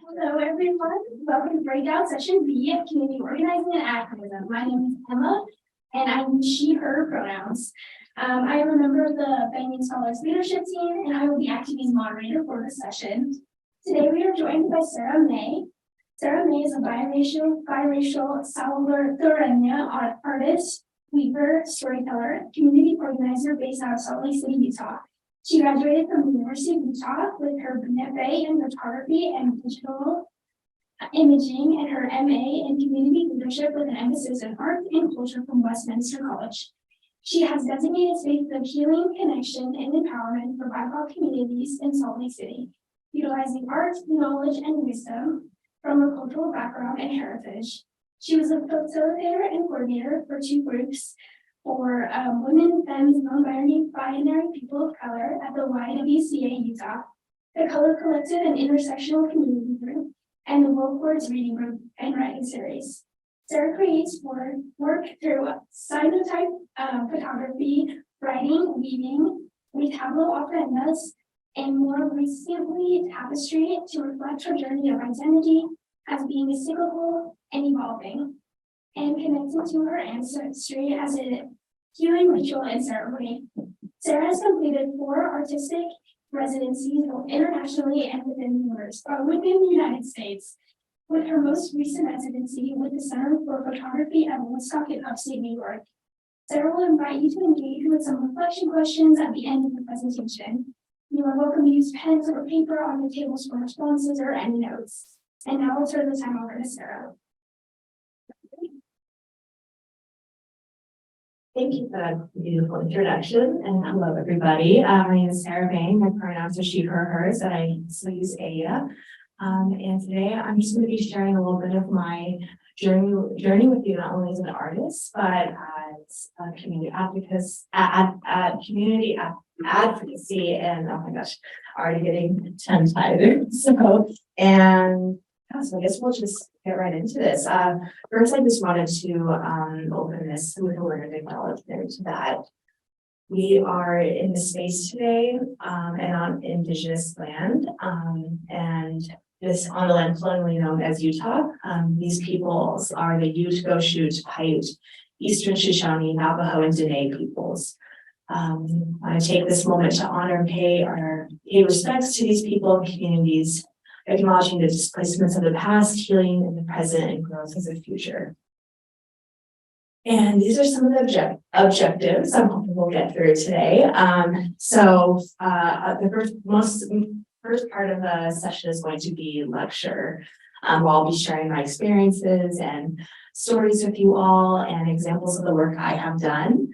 Hello, everyone. Welcome to Breakout Session B of Community Organizing and Activism. My name is Emma, and I use she, her pronouns. I am a member of the Banging Scholars Leadership Team, and I will be acting as moderator for this session. Today, we are joined by Sarah May. Sarah May is a biracial Salvadoreña artist, weaver, storyteller, community organizer based out of Salt Lake City, Utah. She graduated from the University of Utah with her BFA in photography and digital imaging and her MA in community leadership with an emphasis in art and culture from Westminster College. She has designated spaces of healing, connection, and empowerment for BIPOC communities in Salt Lake City, utilizing art, knowledge, and wisdom from her cultural background and heritage. She was a facilitator and coordinator for two groups for women, femmes, non-binary people of color at the YWCA Utah, the Color Collective and Intersectional Community Group, and the World Words Reading Group and Writing Series. Sarah creates work through cyanotype photography, writing, weaving, retablo ofrendas, and more recently tapestry to reflect her journey of identity as being cyclical and evolving, and connected to her ancestry as a healing ritual and ceremony. Sarah has completed 4 artistic residencies both internationally and within the United States, with her most recent residency with the Center for Photography at Woodstock in upstate New York. Sarah will invite you to engage with some reflection questions at the end of the presentation. You are welcome to use pens or paper on the tables for responses or any notes. And now I'll turn the time over to Sarah. Thank you for that beautiful introduction, and hello everybody. My name is Sarah May. My pronouns are she, her, hers, and I still use Aya. And today I'm just going to be sharing a little bit of my journey with you, not only as an artist, but as a community advocacy, and oh my gosh, already getting tongue-tied. So I guess we'll just get right into this. First, I just wanted to open this with a word of acknowledgement that we are in the space today and on Indigenous land, and this on the land colonially known as Utah. These peoples are the Ute, Goshute, Paiute, Eastern Shoshone, Navajo, and Dene peoples. I want to take this moment to honor and pay respects to these people and communities, acknowledging the displacements of the past, healing in the present, and growth of the future. And these are some of the objectives I'm hoping we'll get through today. The first part of the session is going to be lecture. Where I'll be sharing my experiences and stories with you all and examples of the work I have done.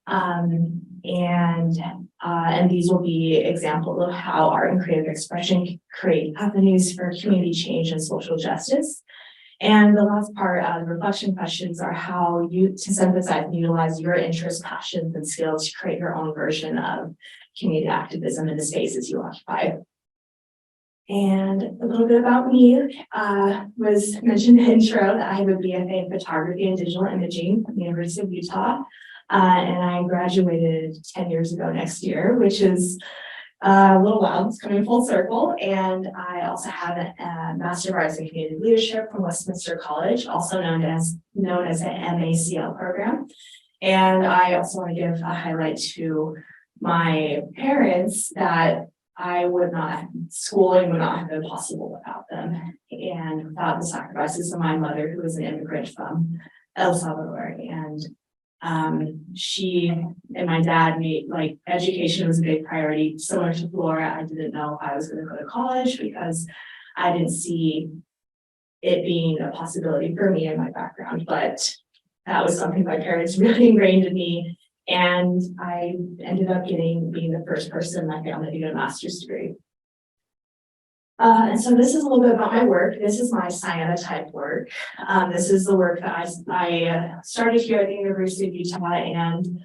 And these will be examples of how art and creative expression can create avenues for community change and social justice. And the last part, the reflection questions, are how you to synthesize and utilize your interests, passions, and skills to create your own version of community activism in the spaces you occupy. And a little bit about me was mentioned in the intro that I have a BFA in photography and digital imaging from the University of Utah. And I graduated 10 years ago next year, which is a little wild. It's coming full circle. And I also have a Master of Arts in Community Leadership from Westminster College, also known as an MACL program. And I also want to give a highlight to my parents that schooling would not have been possible without them, and without the sacrifices of my mother, who was an immigrant from El Salvador. And she and my dad made, education was a big priority. Similar to Flora, I didn't know if I was going to go to college because I didn't see it being a possibility for me and my background, but that was something my parents really ingrained in me. And I ended up being the first person in my family to get a master's degree. And so this is a little bit about my work. This is my cyanotype work. This is the work that I started here at the University of Utah and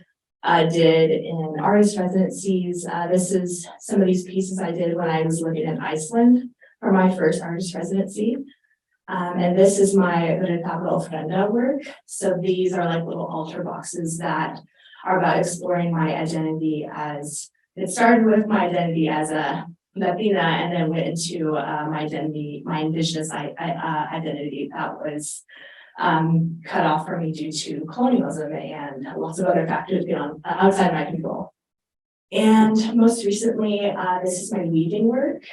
did in artist residencies. This is some of these pieces I did when I was living in Iceland for my first artist residency. And this is my retablo ofrenda work. So these are like little altar boxes that are about exploring my identity it started with my identity as a Latina, and then went into my identity, my Indigenous identity that was cut off from me due to colonialism and lots of other factors beyond outside my control. And most recently, this is my weaving work.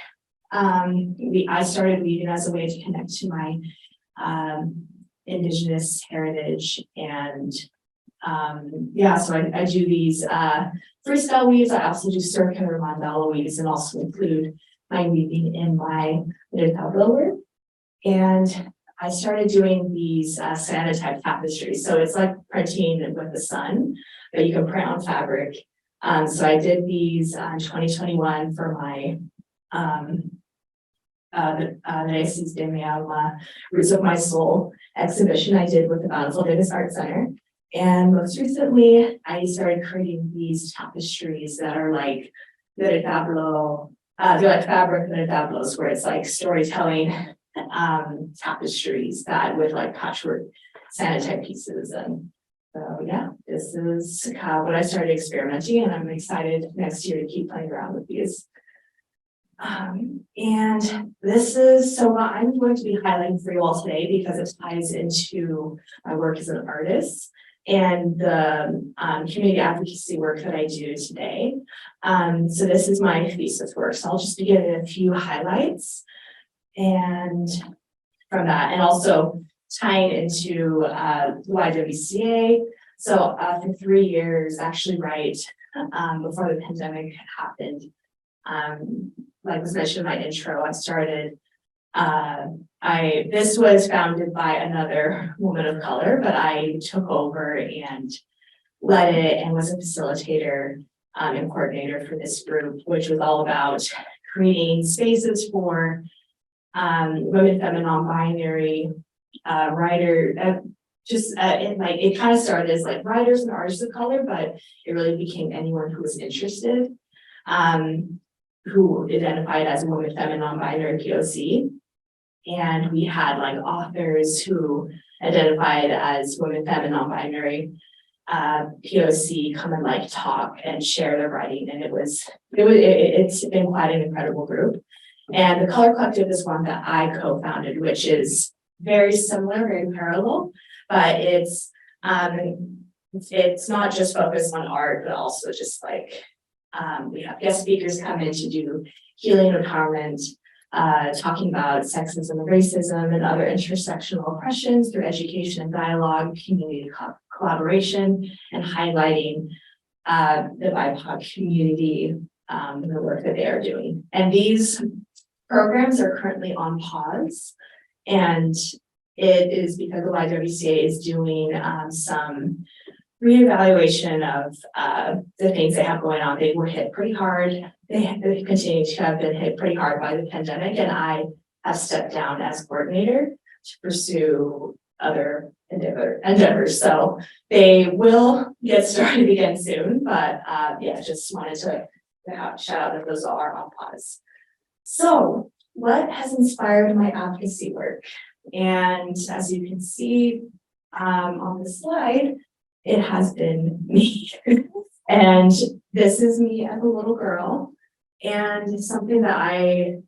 I started weaving as a way to connect to my Indigenous heritage, and yeah, so I do these freestyle weaves. I also do circular mandala weaves, and also include my weaving in my tableau work. And I started doing these Santa type tapestries. So it's like printing with the sun, but you can print on fabric. So I did these in 2021 for my the Thesis de mi Alma, Roots of My Soul exhibition I did with the Bountiful Davis Art Center. And most recently, I started creating these tapestries that are like the tableau, they're like fabric and tableaus, where it's like storytelling tapestries that with like patchwork Santa type pieces. And so yeah, this is what I started experimenting, and I'm excited next year to keep playing around with these. And this is so what I'm going to be highlighting for you all today, because it ties into my work as an artist and the community advocacy work that I do today. So this is my thesis work. So I'll just be giving a few highlights and from that, and also tying into YWCA. So for 3 years, actually right before the pandemic happened, like was mentioned in my intro, I started, this was founded by another woman of color, but I took over and led it and was a facilitator and coordinator for this group, which was all about creating spaces for women, feminine, non-binary writer, it kind of started as like writers and artists of color, but it really became anyone who was interested, who identified as a woman, feminine, non-binary, POC. And we had like authors who identified as women, feminine, non-binary, POC come and like talk and share their writing. And it's been quite an incredible group. And the Color Collective is one that I co-founded, which is very similar, very parallel, but it's not just focused on art, but also just like we have guest speakers come in to do healing empowerment, talking about sexism and racism and other intersectional oppressions through education and dialogue, community collaboration, and highlighting the BIPOC community, the work that they are doing. And these programs are currently on pause, and it is because the YWCA is doing some reevaluation of the things they have going on. They were hit pretty hard. They continue to have been hit pretty hard by the pandemic, and I have stepped down as coordinator to pursue other endeavors. So they will get started again soon, but yeah, just wanted to shout out that those are on pause. So what has inspired my advocacy work? And as you can see on the slide, it has been me. And this is me as a little girl. And something that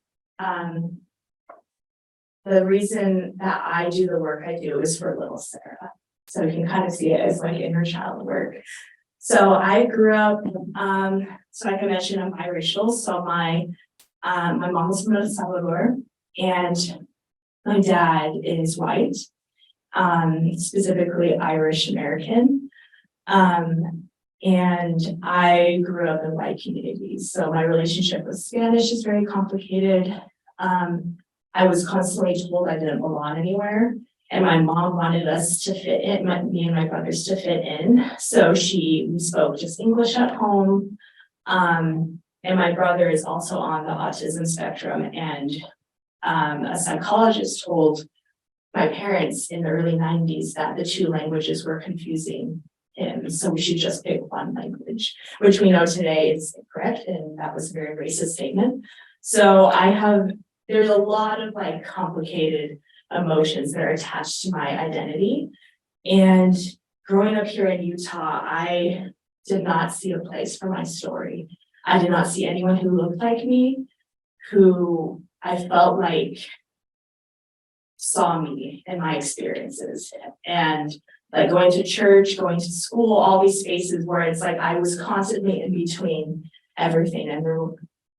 the reason that I do the work I do is for little Sarah. So you can kind of see it as like inner child work. So I grew up, so like I mentioned, I'm biracial. So my mom was from El Salvador, and my dad is white, specifically Irish American. And I grew up in white communities. So my relationship with Spanish is very complicated. I was constantly told I didn't belong anywhere. And my mom wanted us to fit in, me and my brothers to fit in. So we spoke just English at home. And my brother is also on the autism spectrum. And a psychologist told my parents in the early 90s that the two languages were confusing him. So we should just pick one language, which we know today is incorrect. And that was a very racist statement. So there's a lot of like complicated emotions that are attached to my identity. And growing up here in Utah, I did not see a place for my story. I did not see anyone who looked like me. who I felt like saw me and my experiences, and like going to church, going to school, all these spaces where it's like I was constantly in between everything, and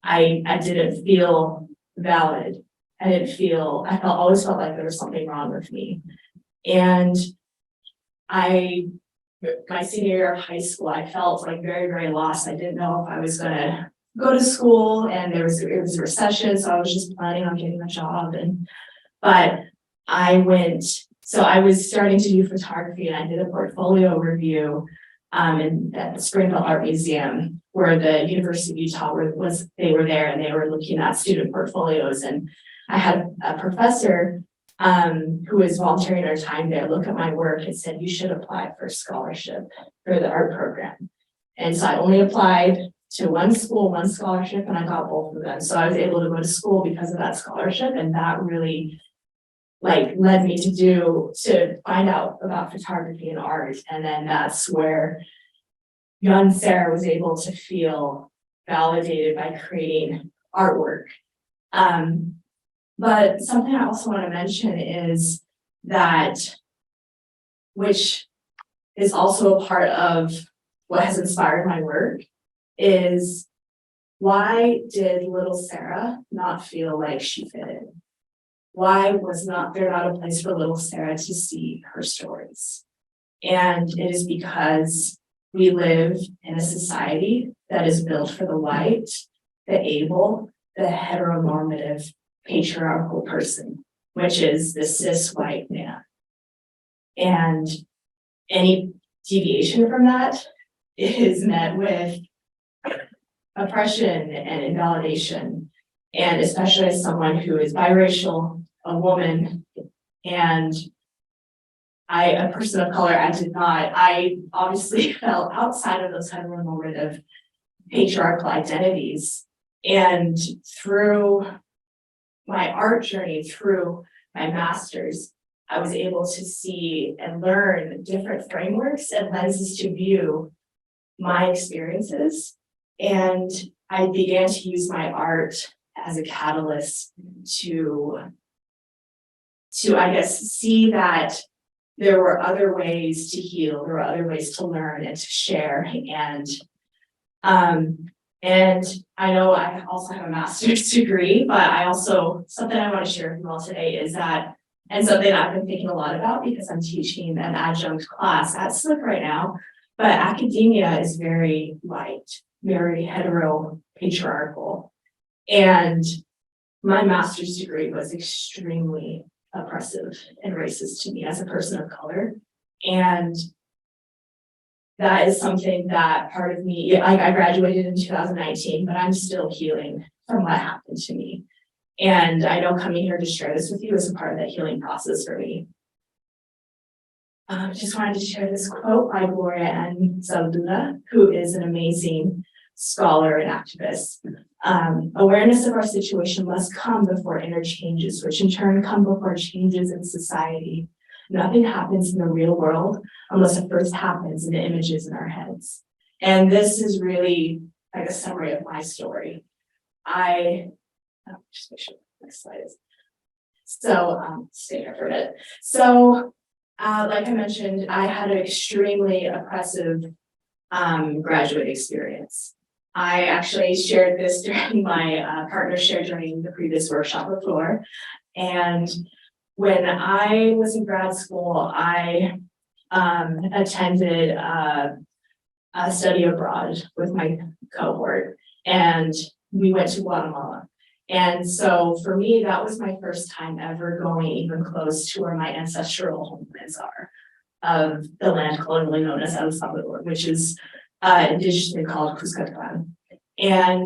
I didn't feel valid. I always felt like there was something wrong with me. And my senior year of high school, I felt like very, very lost. I didn't know if I was gonna go to school, and it was a recession, so I was just planning on getting a job. But I was starting to do photography, and I did a portfolio review at the Springfield Art Museum, where the University of Utah they were there, and they were looking at student portfolios. And I had a professor who was volunteering our time there look at my work and said, you should apply for a scholarship for the art program. And so I only applied to one school, one scholarship, and I got both of them. So I was able to go to school because of that scholarship, and that really led me to find out about photography and art. And then that's where young Sarah was able to feel validated by creating artwork. But something I also want to mention is that, which is also a part of what has inspired my work, is why did little Sarah not feel like she fit in? Why was there not a place for little Sarah to see her stories? And it is because we live in a society that is built for the white, the able, the heteronormative, patriarchal person, which is the cis white man. And any deviation from that is met with oppression and invalidation. And especially as someone who is biracial, a woman, and a person of color, I obviously fell outside of those heteronormative patriarchal identities. And through my art journey, through my master's, I was able to see and learn different frameworks and lenses to view my experiences. And I began to use my art as a catalyst to I guess see that there were other ways to heal, there were other ways to learn and to share. And I know I also have a master's degree, but something I want to share with you all today is that, and something I've been thinking a lot about because I'm teaching an adjunct class at Civic right now, but academia is very white, very hetero patriarchal. And my master's degree was extremely oppressive and racist to me as a person of color. And that is something that part of me, I graduated in 2019, but I'm still healing from what happened to me. And I know coming here to share this with you is a part of that healing process for me. Just wanted to share this quote by Gloria Ann Zalduna, who is an amazing scholar and activist. Awareness of our situation must come before inner changes, which in turn come before changes in society. Nothing happens in the real world unless it first happens in the images in our heads. And this is really like a summary of my story. Just make sure the next slide is. So stay here for a bit. So like I mentioned, I had an extremely oppressive graduate experience. I actually shared this during my partner shared during the previous workshop before. And when I was in grad school, I attended a study abroad with my cohort, and we went to Guatemala. And so for me, that was my first time ever going even close to where my ancestral homelands are, of the land colonially known as El Salvador, which is indigenously called Cuscatlan. And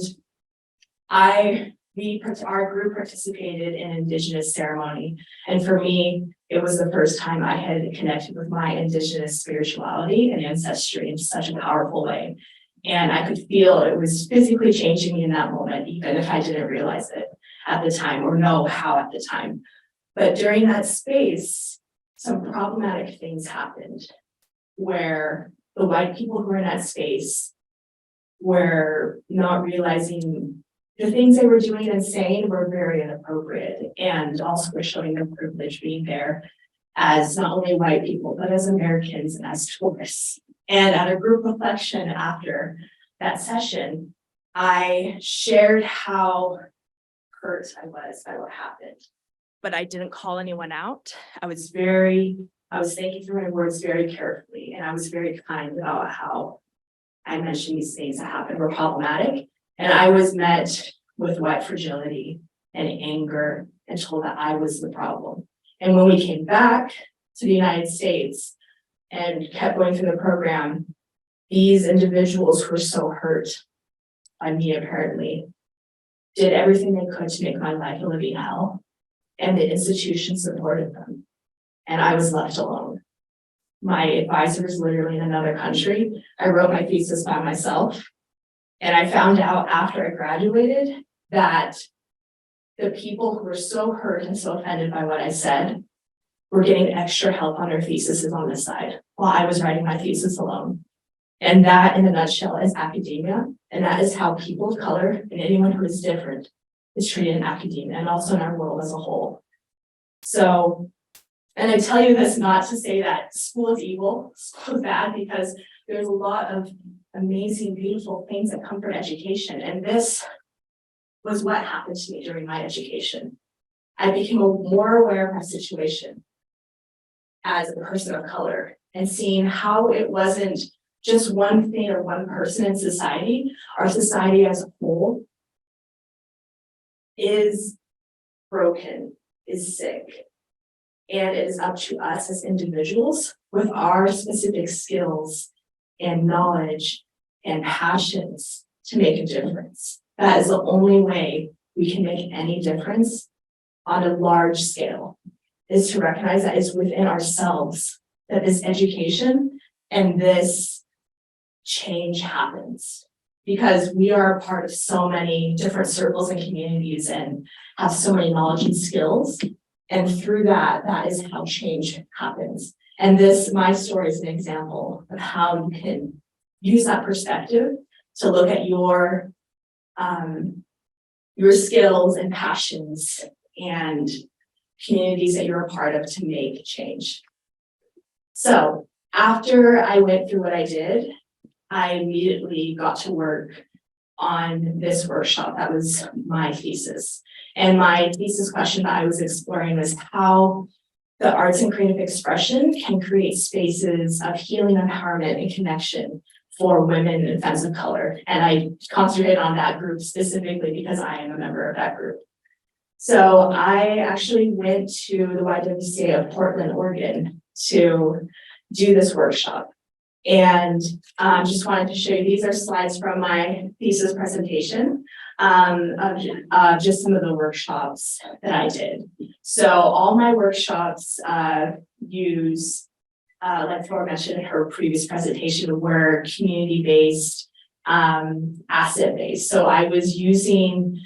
our group participated in indigenous ceremony. And for me, it was the first time I had connected with my indigenous spirituality and ancestry in such a powerful way. And I could feel it was physically changing me in that moment, even if I didn't realize it at the time or know how at the time. But during that space, some problematic things happened where the white people who were in that space were not realizing the things they were doing and saying were very inappropriate, and also were showing their privilege being there as not only white people, but as Americans and as tourists. And at a group reflection after that session, I shared how hurt I was by what happened, but I didn't call anyone out. I was thinking through my words very carefully, and I was very kind about how I mentioned these things that happened were problematic. And I was met with white fragility and anger and told that I was the problem. And when we came back to the United States and kept going through the program, these individuals who were so hurt by me apparently did everything they could to make my life a living hell. And the institution supported them. And I was left alone. My advisor was literally in another country. I wrote my thesis by myself. And I found out after I graduated that the people who were so hurt and so offended by what I said were getting extra help on their theses on the side while I was writing my thesis alone. And that, in a nutshell, is academia. And that is how people of color and anyone who is different is treated in academia and also in our world as a whole. So, and I tell you this not to say that school is evil, school is bad, because there's a lot of amazing, beautiful things that come from education. And this was what happened to me during my education. I became more aware of my situation as a person of color and seeing how it wasn't just one thing or one person in society. Our society as a whole is broken, is sick. And it is up to us as individuals with our specific skills and knowledge and passions to make a difference. That is the only way we can make any difference on a large scale, is to recognize that it's within ourselves that this education and this change happens. Because we are a part of so many different circles and communities and have so many knowledge and skills. And through that, that is how change happens. And this, my story, is an example of how you can use that perspective to look at your skills and passions and communities that you're a part of to make change. So after I went through what I did, I immediately got to work on this workshop. That was my thesis. And my thesis question that I was exploring was how the arts and creative expression can create spaces of healing, empowerment, and connection for women and femmes of color. And I concentrated on that group specifically because I am a member of that group. So I actually went to the YWCA of Portland, Oregon to do this workshop. And just wanted to show you, these are slides from my thesis presentation of just some of the workshops that I did. So all my workshops use, like Flora mentioned in her previous presentation, were community-based, asset-based. So I was using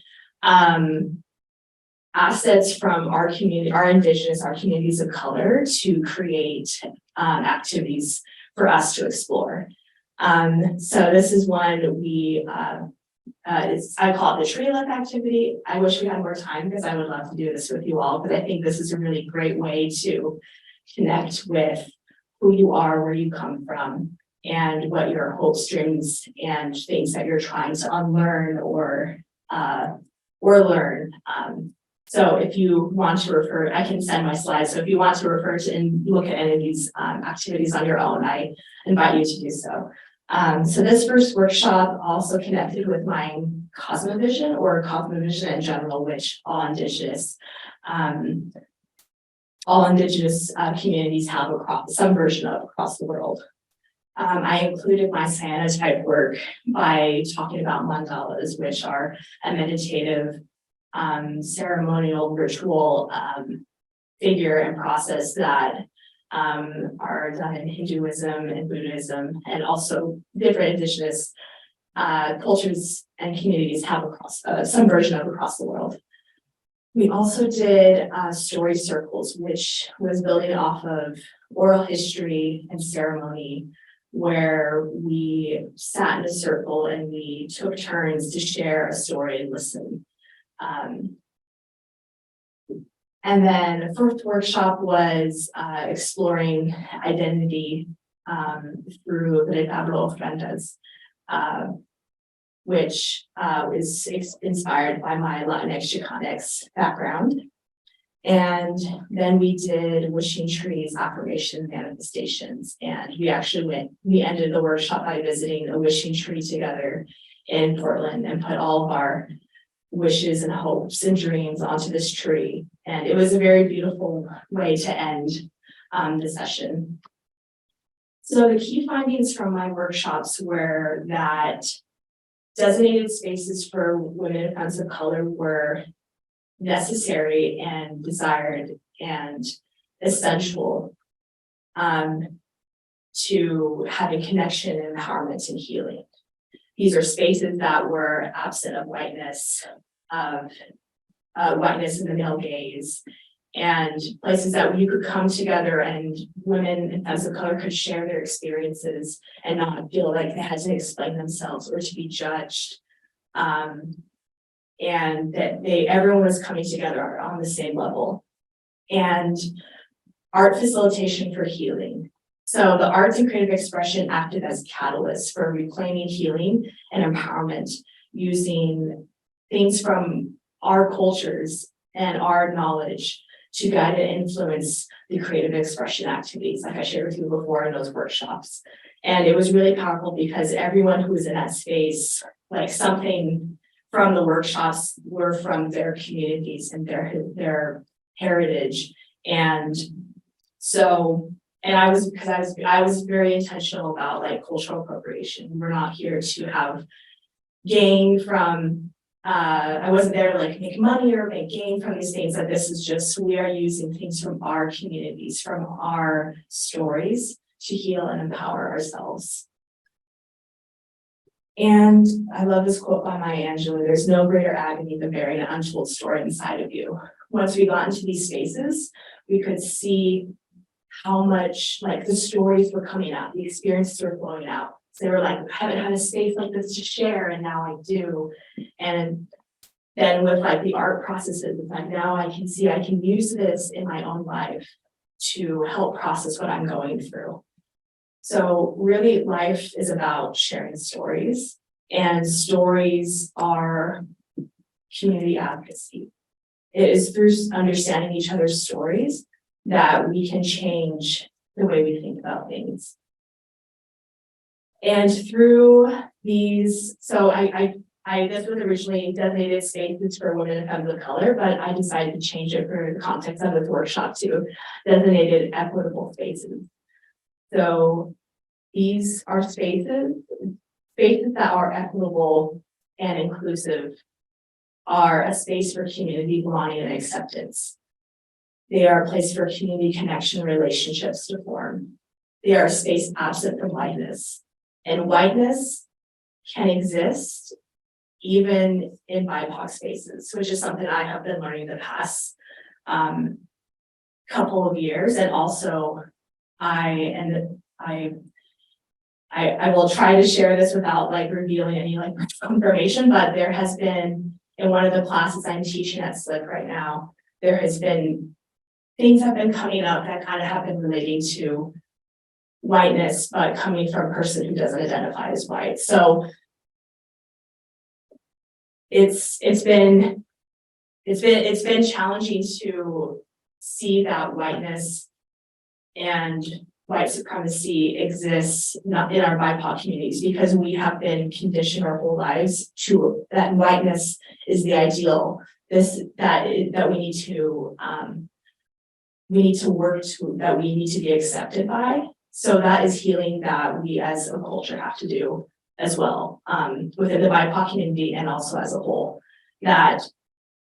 assets from our community, our indigenous, our communities of color to create activities for us to explore. So this is one we, I call it the tree lift activity. I wish we had more time because I would love to do this with you all, but I think this is a really great way to connect with who you are, where you come from, and what your hopes, dreams, and things that you're trying to unlearn or learn. So if you want to refer, I can send my slides. So if you want to refer to and look at any of these activities on your own, I invite you to do so. So this first workshop also connected with my cosmovision or cosmovision in general, which all indigenous communities have some version of across the world. I included my cyanotype work by talking about mandalas, which are a meditative ceremonial ritual figure and process that are done in Hinduism and Buddhism, and also different indigenous cultures and communities have across some version of across the world. We also did story circles, which was building off of oral history and ceremony where we sat in a circle and we took turns to share a story and listen. And then the fourth workshop was exploring identity through the Equitable Spaces, which is inspired by my Latinx Chicanx background. And then we did wishing trees, affirmation manifestations. And we ended the workshop by visiting a wishing tree together in Portland and put all of our wishes and hopes and dreams onto this tree. And it was a very beautiful way to end the session. So the key findings from my workshops were that designated spaces for women and femmes of color were necessary and desired and essential to having connection, empowerment, and healing. These are spaces that were absent of whiteness in the male gaze, and places that you could come together and women and femmes of color could share their experiences and not feel like they had to explain themselves or to be judged. And that everyone was coming together on the same level. And art facilitation for healing. So the arts and creative expression acted as catalysts for reclaiming healing and empowerment using things from our cultures and our knowledge to guide and influence the creative expression activities, like I shared with you before in those workshops. And it was really powerful because everyone who was in that space, like something from the workshops were from their communities and their heritage. And so, and I was very intentional about like cultural appropriation. We're not here to have gain from, I wasn't there to like make money or make gain from these things. That this is just, we are using things from our communities, from our stories to heal and empower ourselves. And I love this quote by Maya Angelou: there's no greater agony than bearing an untold story inside of you. Once we got into these spaces, we could see how much like the stories were coming out, the experiences were flowing out. So they were like, I haven't had a space like this to share, and now I do. And then with like the art processes, it's like now I can see I can use this in my own life to help process what I'm going through. So really life is about sharing stories, and stories are community advocacy. It is through understanding each other's stories that we can change the way we think about things. And through these, so this was originally designated spaces for women and femmes of color, but I decided to change it for the context of this workshop to designated equitable spaces. So these are spaces that are equitable and inclusive, are a space for community belonging and acceptance. They are a place for community connection relationships to form. They are a space absent from whiteness. And whiteness can exist even in BIPOC spaces, which is something I have been learning the past couple of years. And also I will try to share this without like revealing any like information, but there has been, in one of the classes I'm teaching at Civic right now, there has been things have been coming up that kind of have been relating to whiteness, but coming from a person who doesn't identify as white. So it's been challenging to see that whiteness and white supremacy exists not in our BIPOC communities, because we have been conditioned our whole lives to that whiteness is the ideal. That we need to work to, that we need to be accepted by. So that is healing that we as a culture have to do as well, within the BIPOC community and also as a whole, that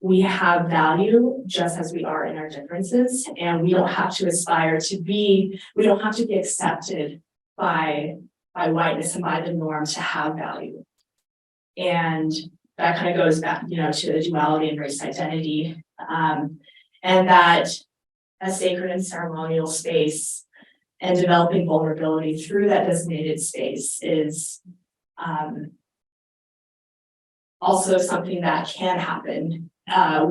we have value just as we are in our differences, and we don't have to aspire to be, we don't have to be accepted by whiteness and by the norm to have value. And that kind of goes back, to the duality and race identity, and that a sacred and ceremonial space and developing vulnerability through that designated space is also something that can happen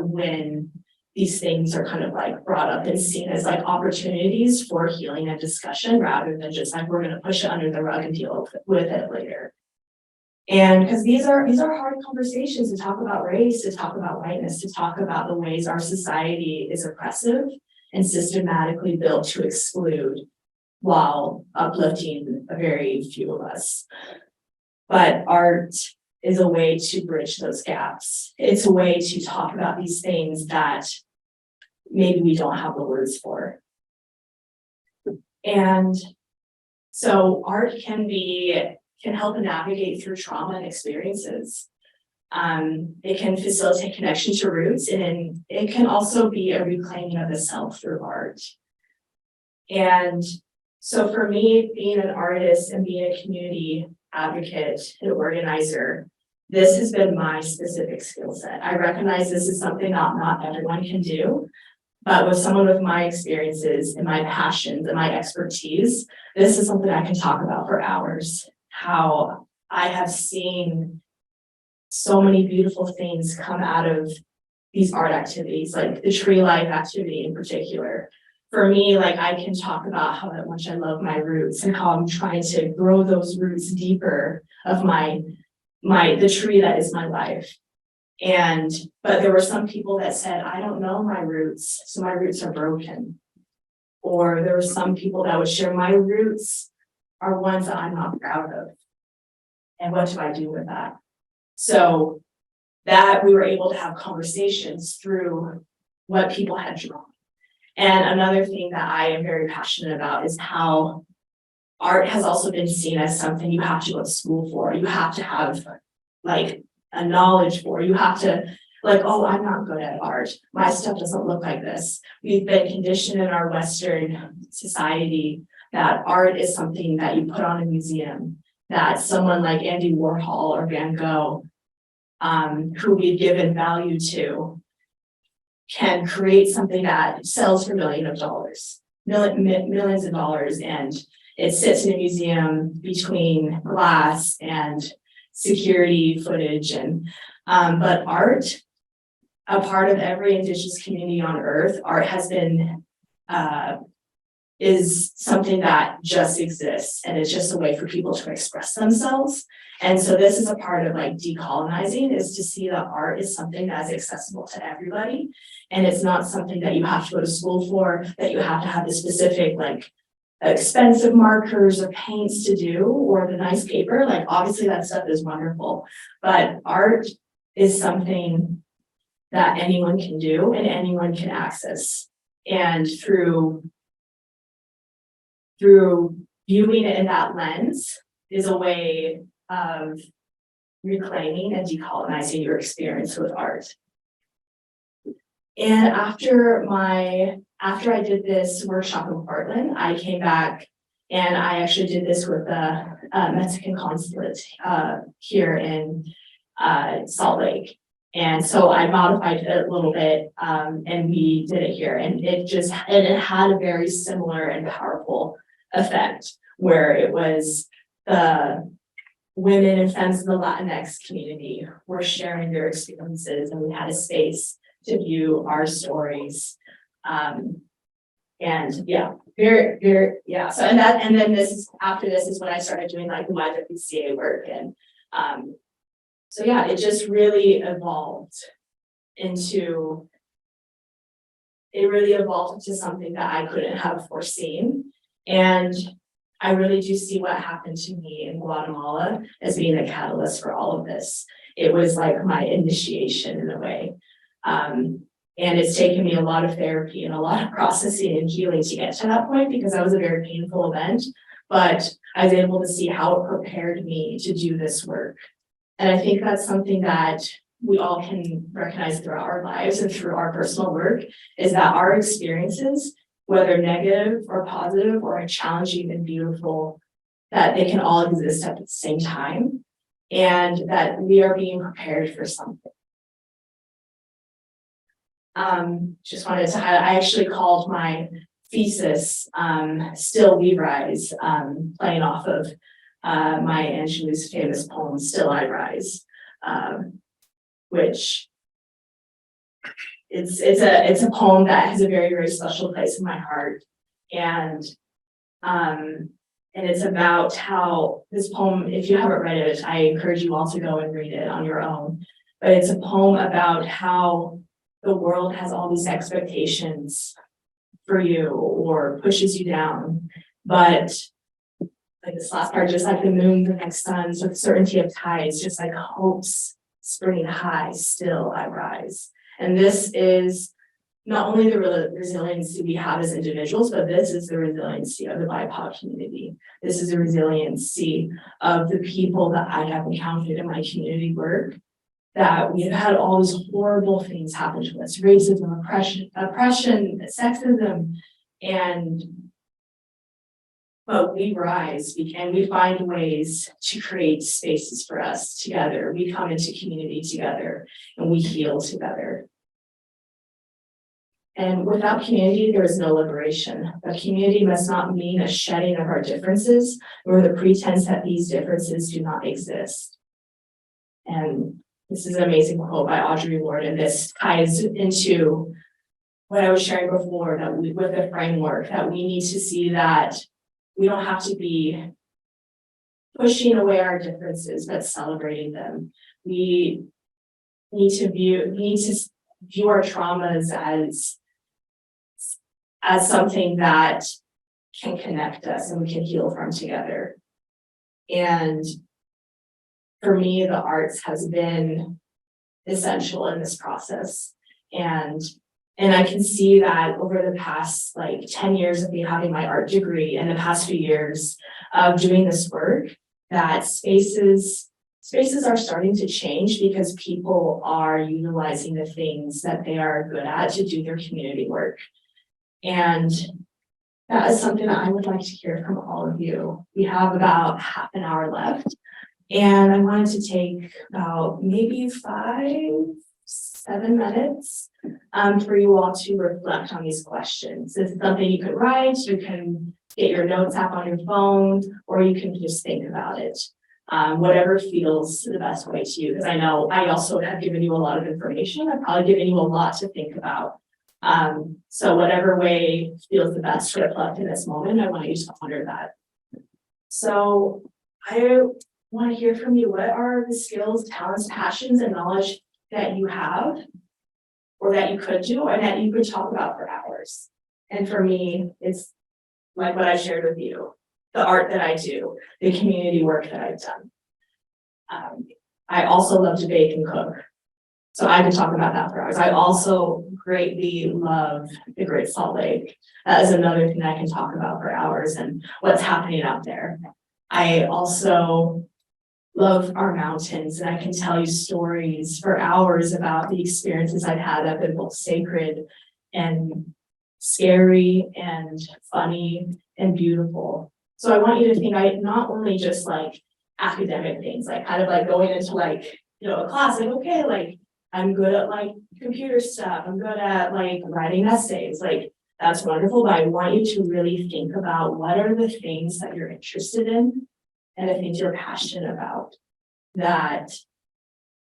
when these things are kind of like brought up and seen as like opportunities for healing and discussion rather than just like we're going to push it under the rug and deal with it later. And because these are hard conversations to talk about race, to talk about whiteness, to talk about the ways our society is oppressive and systematically built to exclude while uplifting a very few of us. But art is a way to bridge those gaps. It's a way to talk about these things that maybe we don't have the words for. And so art can help navigate through trauma and experiences. It can facilitate connection to roots, and it can also be a reclaiming of the self through art. And so for me, being an artist and being a community advocate and organizer, this has been my specific skill set. I recognize this is something not everyone can do, but with someone with my experiences and my passions and my expertise, this is something I can talk about for hours. How I have seen so many beautiful things come out of these art activities, like the tree life activity in particular. For me, like I can talk about how much I love my roots and how I'm trying to grow those roots deeper of the tree that is my life. But there were some people that said, I don't know my roots, so my roots are broken. Or there were some people that would share my roots are ones that I'm not proud of. And what do I do with that? So that we were able to have conversations through what people had drawn. And another thing that I am very passionate about is how art has also been seen as something you have to go to school for. You have to have like a knowledge for. You have to like, oh, I'm not good at art. My stuff doesn't look like this. We've been conditioned in our Western society that art is something that you put on a museum, that someone like Andy Warhol or Van Gogh, who we've given value to, can create something that sells for millions of dollars, and it sits in a museum between glass and security footage. And but art, a part of every Indigenous community on Earth, art has been is something that just exists, and it's just a way for people to express themselves. And so this is a part of like decolonizing, is to see that art is something that is accessible to everybody. And it's not something that you have to go to school for, that you have to have the specific like expensive markers or paints to do, or the nice paper. Like obviously that stuff is wonderful, but art is something that anyone can do and anyone can access. And through viewing it in that lens is a way of reclaiming and decolonizing your experience with art. And after I did this workshop in Portland, I came back and I actually did this with the Mexican consulate here in Salt Lake. And so I modified it a little bit, and we did it here, and it had a very similar and powerful effect, where it was the women and femmes in the Latinx community were sharing their experiences, and we had a space to view our stories. And yeah, very, very, yeah. So and then after this is when I started doing like the YWCA work, and so yeah, it just really evolved into something that I couldn't have foreseen. And I really do see what happened to me in Guatemala as being a catalyst for all of this. It was like my initiation in a way. And it's taken me a lot of therapy and a lot of processing and healing to get to that point, because that was a very painful event. But I was able to see how it prepared me to do this work. And I think that's something that we all can recognize throughout our lives and through our personal work, is that our experiences, whether negative or positive or challenging and beautiful, that they can all exist at the same time, and that we are being prepared for something. Just wanted to highlight, I actually called my thesis, Still We Rise, playing off of Maya Angelou's famous poem, Still I Rise, which it's a poem that has a very, very special place in my heart. And it's about how this poem, if you haven't read it, I encourage you all to go and read it on your own. But it's a poem about how the world has all these expectations for you or pushes you down. But like this last part, just like the moon, the next sun, so the certainty of tides, just like hopes springing high, still I rise. And this is not only the resiliency we have as individuals, but this is the resiliency of the BIPOC community. This is the resiliency of the people that I have encountered in my community work, that we've had all these horrible things happen to us, racism, oppression, sexism, but we rise and we find ways to create spaces for us together. We come into community together and we heal together. And without community, there is no liberation. A community must not mean a shedding of our differences or the pretense that these differences do not exist. And this is an amazing quote by Audrey Ward, and this ties into what I was sharing before, that with the framework, that we need to see that we don't have to be pushing away our differences, but celebrating them. We need to view our traumas as something that can connect us and we can heal from together. And for me, the arts has been essential in this process. And I can see that over the past 10 years of me having my art degree and the past few years of doing this work, that spaces are starting to change because people are utilizing the things that they are good at to do their community work. And that is something that I would like to hear from all of you. We have about half an hour left, and I wanted to take about maybe 5-7 minutes for you all to reflect on these questions. This is something you can write, you can get your notes app on your phone, or you can just think about it. Whatever feels the best way to you, because I know I also have given you a lot of information. I've probably given you a lot to think about. So whatever way feels the best to reflect in this moment, I want you to honor that. So I want to hear from you. What are the skills, talents, passions, and knowledge that you have, or that you could do, and that you could talk about for hours? And for me, it's like what I shared with you, the art that I do, the community work that I've done. I also love to bake and cook, so I could talk about that for hours. I also greatly love the Great Salt Lake. That is another thing I can talk about for hours and what's happening out there. I also love our mountains, and I can tell you stories for hours about the experiences I've had that have been both sacred and scary and funny and beautiful. So I want you to think, not only just academic things, kind of going into a class, okay, I'm good at computer stuff, I'm good at writing essays, that's wonderful, but I want you to really think about what are the things that you're interested in and the things you're passionate about that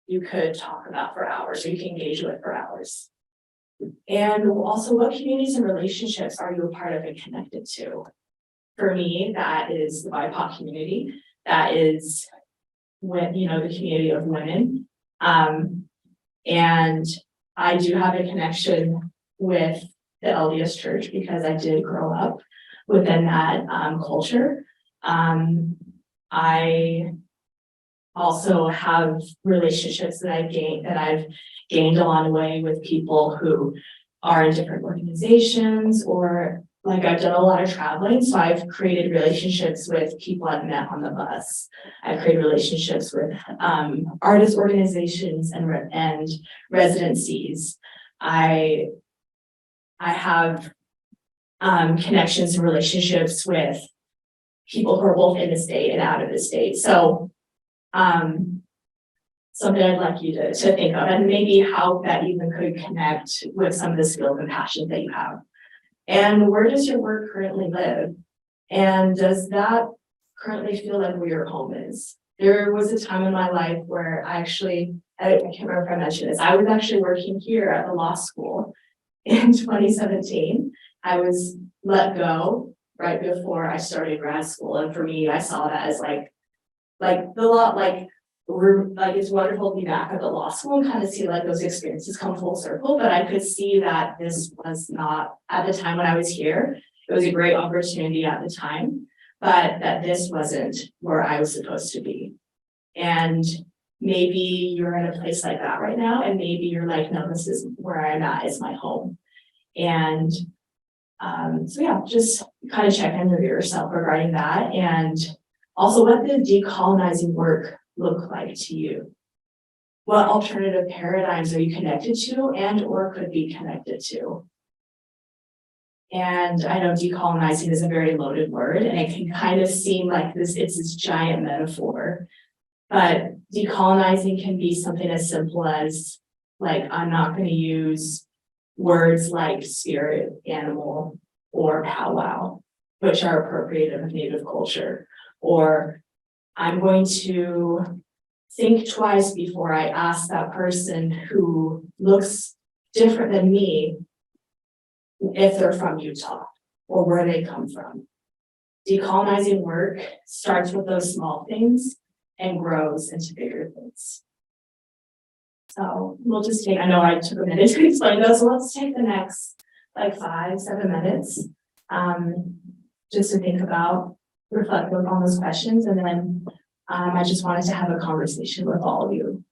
you could talk about for hours or you can engage with for hours. And also, what communities and relationships are you a part of and connected to? For me, that is the BIPOC community. That is with, the community of women. And I do have a connection with the LDS Church because I did grow up within that culture. I also have relationships that I've gained along the way with people who are in different organizations, or I've done a lot of traveling, so I've created relationships with people I've met on the bus. I've created relationships with artist organizations and residencies. I have connections and relationships with people who are both in the state and out of the state. So something I'd like you to think of, and maybe how that even could connect with some of the skills and passions that you have. And where does your work currently live? And does that currently feel like where your home is? There was a time in my life where I can't remember if I mentioned this, I was actually working here at the law school in 2017. I was let go right before I started grad school. And for me, I saw that as like the law, it's wonderful to be back at the law school and kind of see like those experiences come full circle. But I could see that this was not at the time when I was here. It was a great opportunity at the time, but that this wasn't where I was supposed to be. And maybe you're in a place like that right now, and maybe you're like, no, this is where I'm at, it's my home. And so yeah, just kind of check in with yourself regarding that. And also, what did decolonizing work look like to you? What alternative paradigms are you connected to and or could be connected to? And I know decolonizing is a very loaded word, and it can kind of seem like it's this giant metaphor. But decolonizing can be something as simple as, like, I'm not going to use words like spirit, animal, or powwow, which are appropriative of Native culture. Or I'm going to think twice before I ask that person who looks different than me if they're from Utah or where they come from. Decolonizing work starts with those small things and grows into bigger things. So we'll just take, I know I took a minute to explain those, so let's take the next like 5-7 minutes just to think about, reflect on those questions, and then I just wanted to have a conversation with all of you.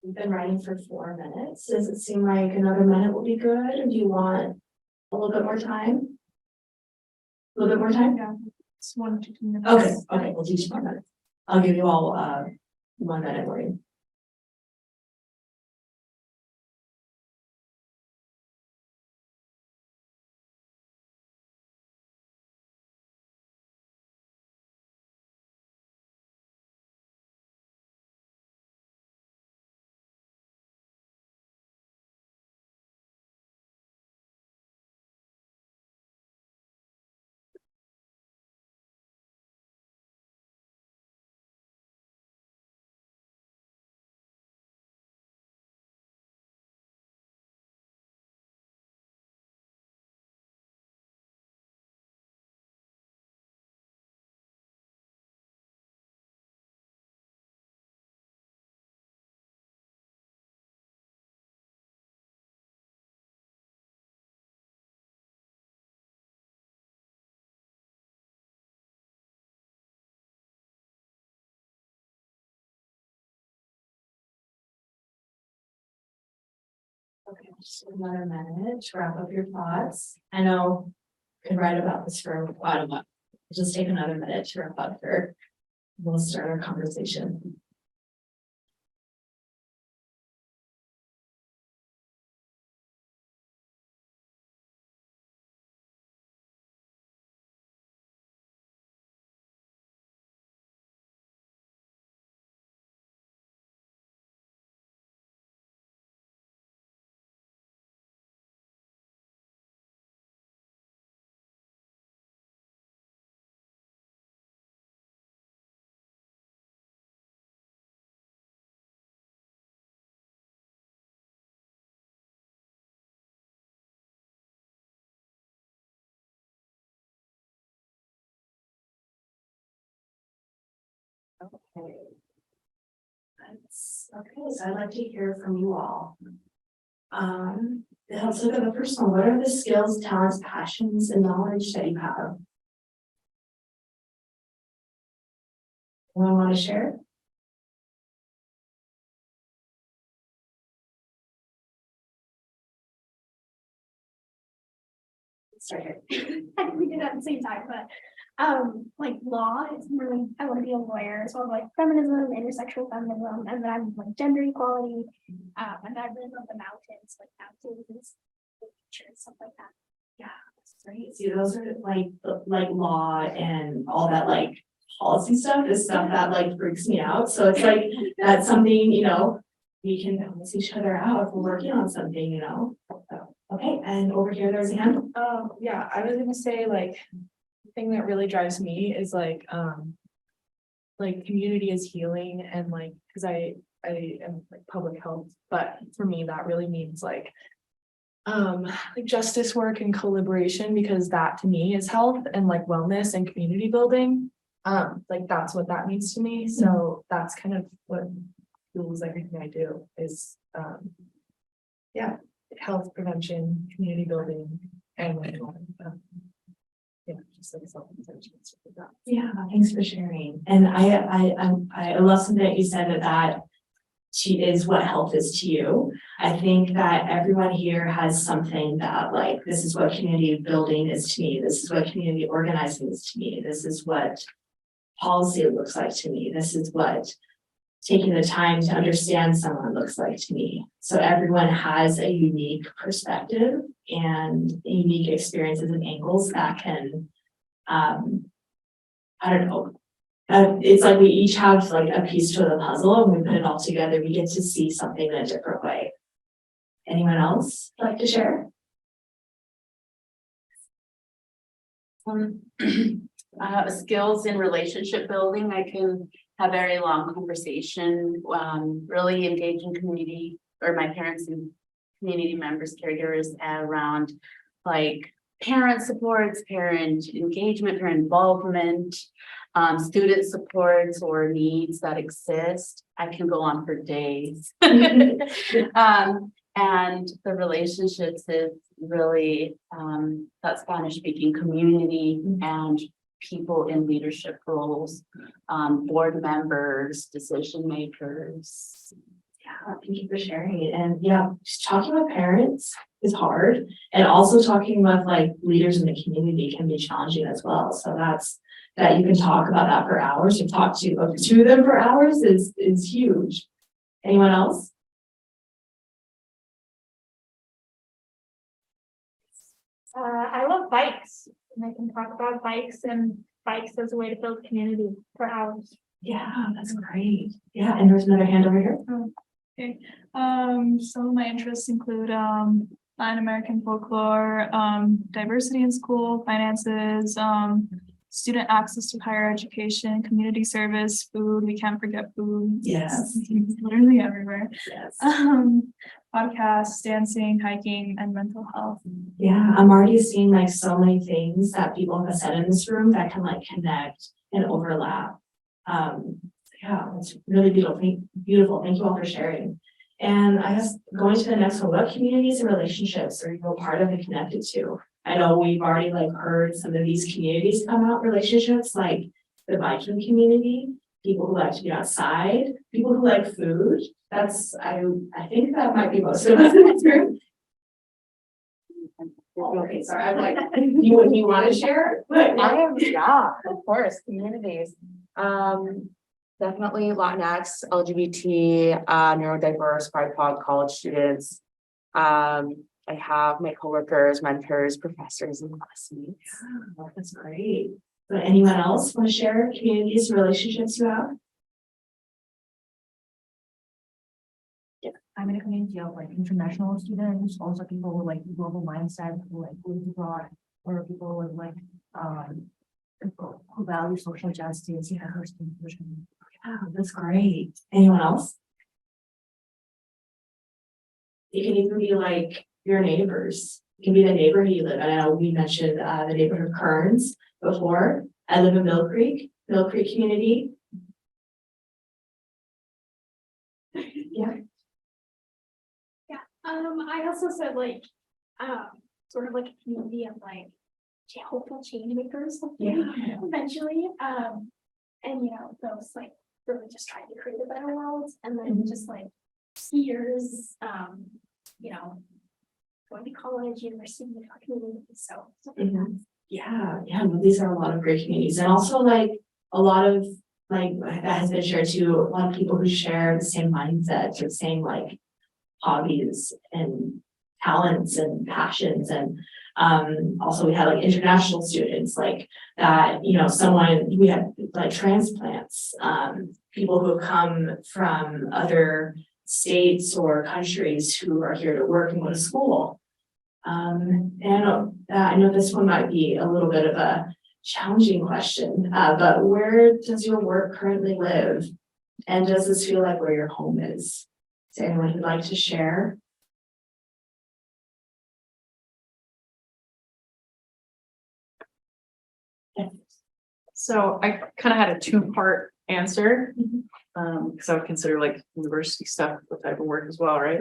We've been writing for 4 minutes. Does it seem like another minute will be good, or do you want a little bit more time? A little bit more time? Yeah, it's 1 to 2 minutes. Okay, we'll do 2 more minutes. I'll give you all 1 minute warning. Okay, just another minute to wrap up your thoughts. I know I could write about this for quite a while. Just take another minute to wrap up here. We'll start our conversation. Okay. So I'd like to hear from you all. Let's look at the first one. What are the skills, talents, passions, and knowledge that you have? Anyone want to share? Start here. We did it at the same time, but like law is really, I want to be a lawyer, as well as like feminism, intersectional feminism, and then I'm like gender equality, and I really love the mountains, like mountains and nature and stuff like that. Yeah, that's great. See, those are like law and all that like policy stuff is stuff that like freaks me out. So it's like that's something, we can balance each other out if we're working on something, So, okay, and over here there's a hand. Yeah, I was gonna say like the thing that really drives me is like community is healing, and like because I am like public health, but for me that really means like justice work and collaboration, because that to me is health and like wellness and community building. Like that's what that means to me. So that's kind of what fuels everything I do is health, prevention, community building, and just like self-intention and stuff like that. Yeah, thanks for sharing. And I love something that you said that is what health is to you. I think that everyone here has something that like, this is what community building is to me. This is what community organizing is to me. This is what policy looks like to me. This is what taking the time to understand someone looks like to me. So everyone has a unique perspective and unique experiences and angles that can, I don't know. It's like we each have like a piece to the puzzle, and we put it all together, we get to see something in a different way. Anyone else like to share? Skills in relationship building. I can have very long conversation, really engage in community, or my parents and community members, caregivers around like parent supports, parent engagement, parent involvement, student supports or needs that exist. I can go on for days. And the relationships is really that Spanish speaking community and people in leadership roles, board members, decision makers. Yeah, thank you for sharing. And yeah, just talking with parents is hard. And also talking with like leaders in the community can be challenging as well. So that you can talk about that for hours, to talk to them for hours is huge. Anyone else? I love bikes, and I can talk about bikes and bikes as a way to build community for hours. Yeah, that's great. Yeah, and there's another hand over here. Some of my interests include Latin American folklore, diversity in school, finances, student access to higher education, community service, food. We can't forget food. Yes. It's literally everywhere. Yes. Podcasts, dancing, hiking, and mental health. Yeah, I'm already seeing like so many things that people have said in this room that can like connect and overlap. Yeah, it's really beautiful. Thank you all for sharing. And I guess going to the next one, what communities and relationships are you a part of and connected to? I know we've already like heard some of these communities come out, relationships like the biking community, people who like to be outside, people who like food. I think that might be most of us in this room. Okay, sorry, I'm like, you want to share? Yeah, of course, communities. Definitely Latinx, LGBT, neurodiverse, BIPOC, college students. I have my coworkers, mentors, professors, and classmates. Yeah, that's great. But anyone else want to share communities and relationships you have? I'm in a community of like international students, also people with like global mindset who like live abroad, or people with like who value social justice, diversity, inclusion. Yeah, that's great. Anyone else? It can even be like your neighbors. It can be the neighborhood you live in. I know we mentioned the neighborhood of Kearns before. I live in Mill Creek community. Yeah. I also said like, sort of like a community of like hopeful change makers, hopefully, eventually. And those like really just trying to create a better world, and then just like skiers, going to college, university, community. So Yeah, well, these are a lot of great communities, and also like a lot of like that has been shared too. A lot of people who share the same mindset, or same like hobbies and talents and passions, and also we had like international students like that. We had like transplants, people who have come from other states or countries who are here to work and go to school. And I know this one might be a little bit of a challenging question, but where does your work currently live? And does this feel like where your home is? Is there anyone who'd like to share? So I kind of had a two-part answer. Because I would consider like university stuff the type of work as well, right?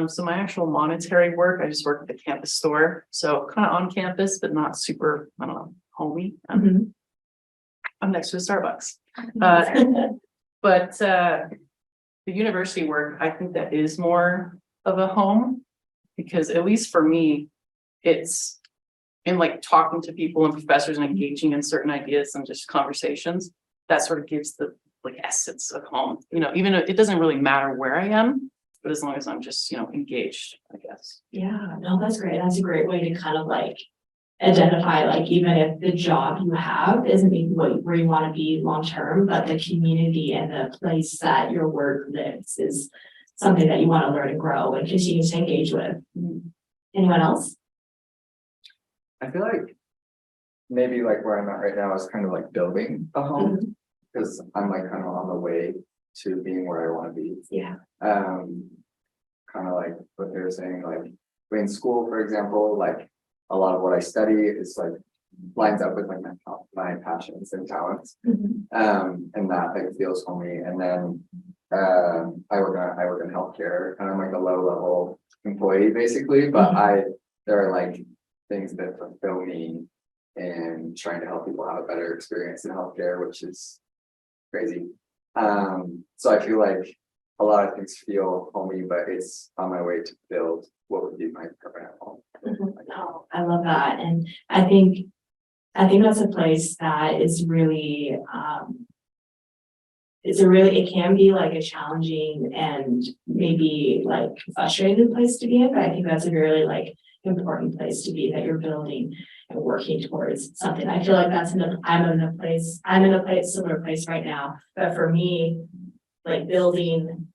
So my actual monetary work, I just work at the campus store. So kind of on campus, but not super, I don't know, homey. I'm next to a Starbucks. But the university work, I think that is more of a home, because at least for me, it's in like talking to people and professors and engaging in certain ideas and just conversations, that sort of gives the like essence of home. Even if it doesn't really matter where I am, but as long as I'm just, engaged, I guess. Yeah, no, that's great. That's a great way to kind of like identify, like, even if the job you have isn't maybe where you want to be long term, but the community and the place that your work lives is something that you want to learn and grow and continue to engage with. Anyone else? I feel like maybe like where I'm at right now is kind of like building a home, because I'm like kind of on the way to being where I want to be. Yeah. Kind of like what they were saying, like in school, for example, like a lot of what I study is like lines up with like my passions and talents. And that like feels homey. And then I work in healthcare, and I'm like a low level employee basically, but there are like things that fulfill me in trying to help people have a better experience in healthcare, which is crazy. So I feel like a lot of things feel homey, but it's on my way to build what would be my permanent home. Oh, I love that. And I think that's a place that is really, it can be like a challenging and maybe like frustrating place to be in, but I think that's a really like important place to be, that you're building and working towards something. I feel like I'm in a place, similar place right now, but for me, like building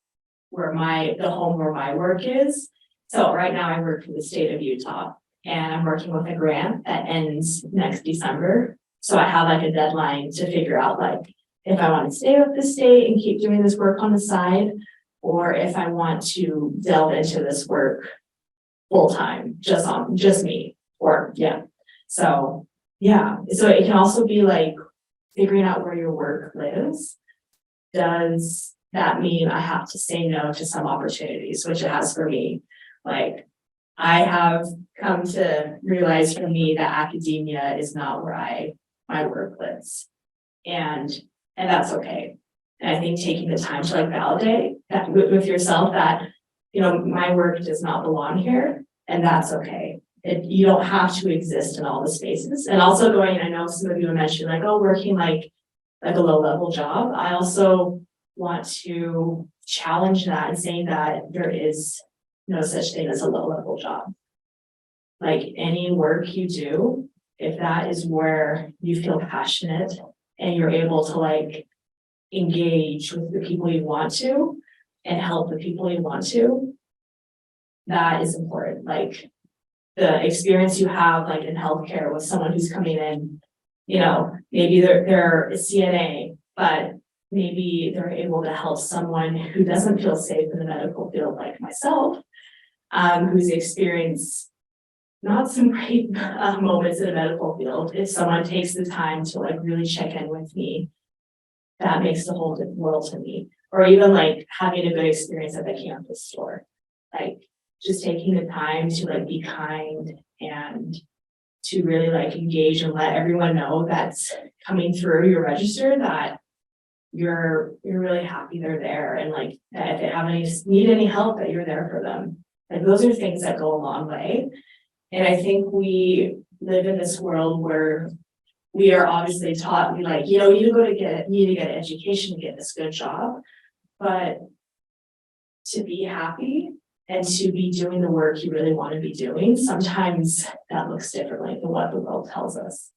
the home where my work is. So right now I work for the state of Utah, and I'm working with a grant that ends next December. So I have like a deadline to figure out like if I want to stay with the state and keep doing this work on the side, or if I want to delve into this work full time, just me, or yeah. So yeah, so it can also be like figuring out where your work lives. Does that mean I have to say no to some opportunities, which it has for me? Like, I have come to realize for me that academia is not where my work lives. And that's okay. And I think taking the time to like validate that with yourself that, you know, my work does not belong here, and that's okay. You don't have to exist in all the spaces. And also going, I know some of you mentioned like, oh, working like a low level job. I also want to challenge that and saying that there is no such thing as a low level job. Like any work you do, if that is where you feel passionate and you're able to like engage with the people you want to and help the people you want to, that is important. Like the experience you have like in healthcare with someone who's coming in, you know, maybe they're a CNA, but maybe they're able to help someone who doesn't feel safe in the medical field like myself, who's experienced not some great moments in the medical field. If someone takes the time to like really check in with me, that makes the whole world to me. Or even like having a good experience at the campus store, like just taking the time to like be kind and to really like engage and let everyone know that's coming through your register that you're really happy they're there, and like that if they need any help that you're there for them. Like those are things that go a long way. And I think we live in this world where we are obviously taught, we like, you know, you need to get an education to get this good job, but to be happy and to be doing the work you really want to be doing, sometimes that looks differently than what the world tells us.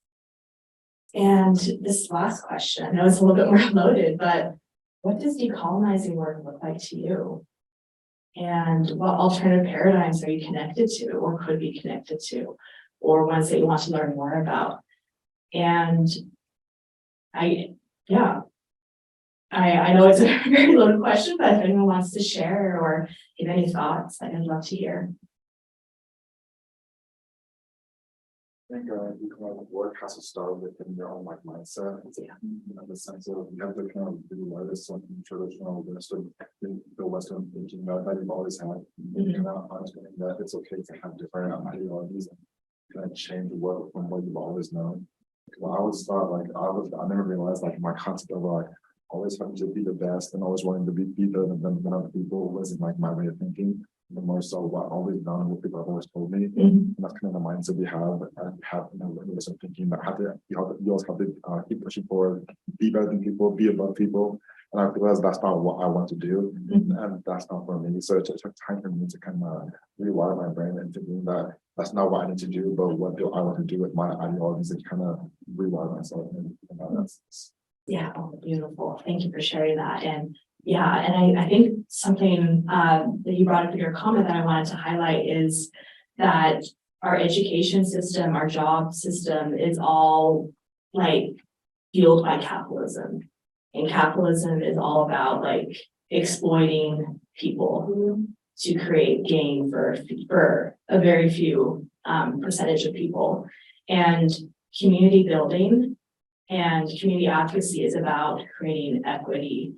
And this last question, I know it's a little bit more loaded, but what does decolonizing work look like to you? And what alternative paradigms are you connected to or could be connected to, or ones that you want to learn more about? And I know it's a very loaded question, but if anyone wants to share or give any thoughts, I'd love to hear. I think economic work has to start within your own like mindset. Yeah. You know, the sense of you have to kind of realize something traditional Western thinking that you've always had. Mhm. Kind of understanding that it's okay to have different ideologies and kind of change the world from what you've always known. When I was thought like I never realized like my concept of like always having to be the best and always wanting to be better than other people wasn't like my way of thinking. The more so what I've always done, what people have always told me. Mhm. And that's kind of the mindset we have. And have ways of thinking that you always have to keep pushing forward, be better than people, be above people. And I realized that's not what I want to do, and that's not for me. So it took time for me to kind of rewire my brain and thinking that that's not what I need to do, but what do I want to do with my ideologies and kind of rewire myself. And that's Yeah, oh, beautiful. Thank you for sharing that. And yeah, and I think something that you brought up in your comment that I wanted to highlight is that our education system, our job system is all like fueled by capitalism. And capitalism is all about like exploiting people to create gain for a very few percentage of people. And community building and community advocacy is about creating equity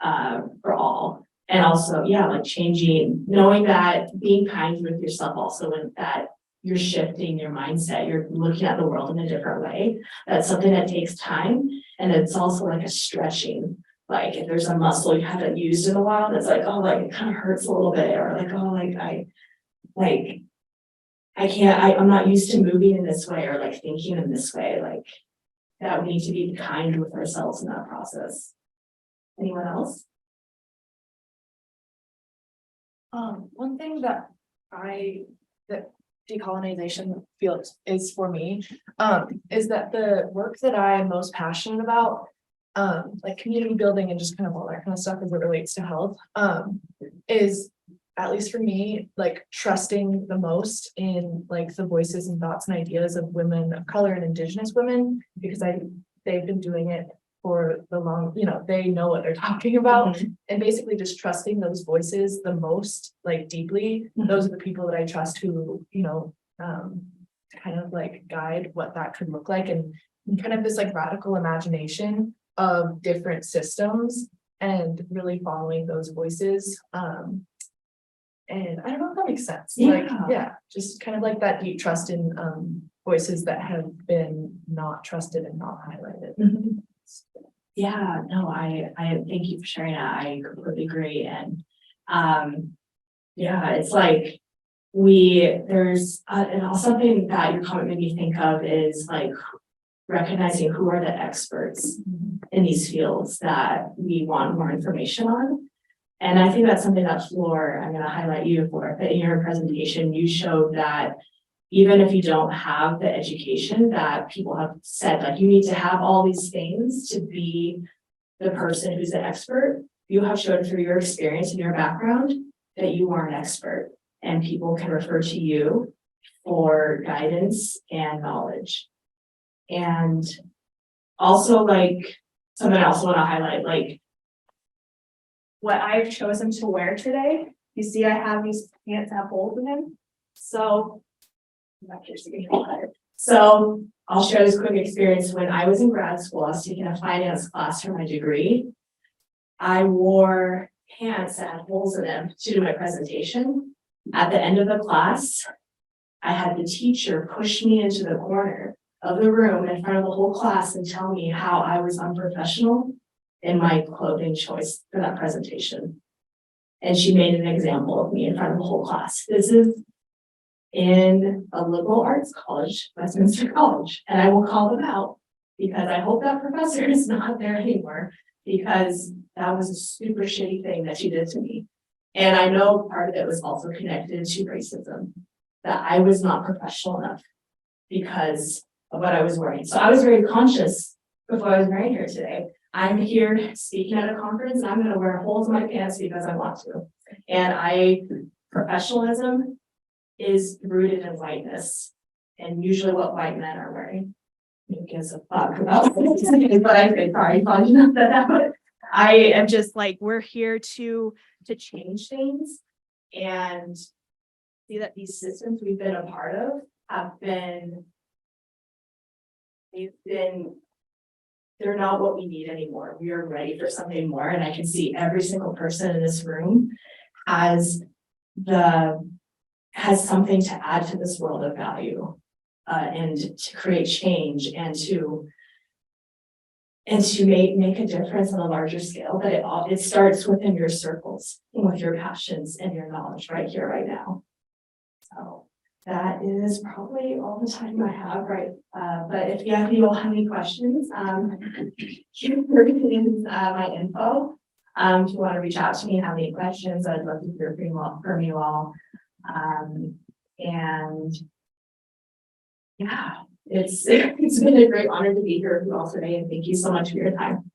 for all. And also, yeah, like changing, knowing that being kind with yourself also, and that you're shifting your mindset, you're looking at the world in a different way. That's something that takes time. And it's also like a stretching like if there's a muscle you haven't used in a while, that's like, oh, like it kind of hurts a little bit, or like, oh, I'm not used to moving in this way or like thinking in this way, like that we need to be kind with ourselves in that process. Anyone else? One thing that decolonization feels is for me, is that the work that I'm most passionate about, like community building and just kind of all that kind of stuff as it relates to health, is, at least for me, like trusting the most in like the voices and thoughts and ideas of women of color and Indigenous women, because they've been doing it for the long, they know what they're talking about, and basically just trusting those voices the most, like deeply. Those are the people that I trust who, kind of like guide what that could look like, and kind of this like radical imagination of different systems and really following those voices. And I don't know if that makes sense. Like, yeah, just kind of like that deep trust in voices that have been not trusted and not highlighted. Yeah, no, I thank you for sharing that. I completely agree. And yeah, it's like there's and also something that your comment made me think of is like recognizing who are the experts in these fields that we want more information on. And I think that's something that Flor, I'm going to highlight you for, that in your presentation, you showed that even if you don't have the education that people have said, like you need to have all these things to be the person who's an expert, you have shown through your experience and your background that you are an expert, and people can refer to you for guidance and knowledge. And also, like, something else I want to highlight, like what I've chosen to wear today. You see, I have these pants that have holes in them. So I'll share this quick experience. When I was in grad school, I was taking a finance class for my degree. I wore pants that had holes in them to do my presentation. At the end of the class, I had the teacher push me into the corner of the room in front of the whole class and tell me how I was unprofessional in my clothing choice for that presentation. And she made an example of me in front of the whole class. This is in a liberal arts college, Westminster College, and I will call them out because I hope that professor is not there anymore, because that was a super shitty thing that she did to me. And I know part of it was also connected to racism, that I was not professional enough because of what I was wearing. So I was very conscious before I was wearing here today. I'm here speaking at a conference and I'm going to wear holes in my pants because I want to. And professionalism is rooted in whiteness, and usually what white men are wearing. Who gives a fuck about but I say sorry, but I am just like, we're here to change things and see that these systems we've been a part of they're not what we need anymore. We are ready for something more. And I can see every single person in this room has something to add to this world of value, and to create change and to make a difference on a larger scale. But it starts within your circles and with your passions and your knowledge right here, right now. So that is probably all the time I have, right? But if you all have any questions, here is my info. If you want to reach out to me and have any questions, I'd love to hear from you all. And yeah, it's been a great honor to be here with you all today, and thank you so much for your time.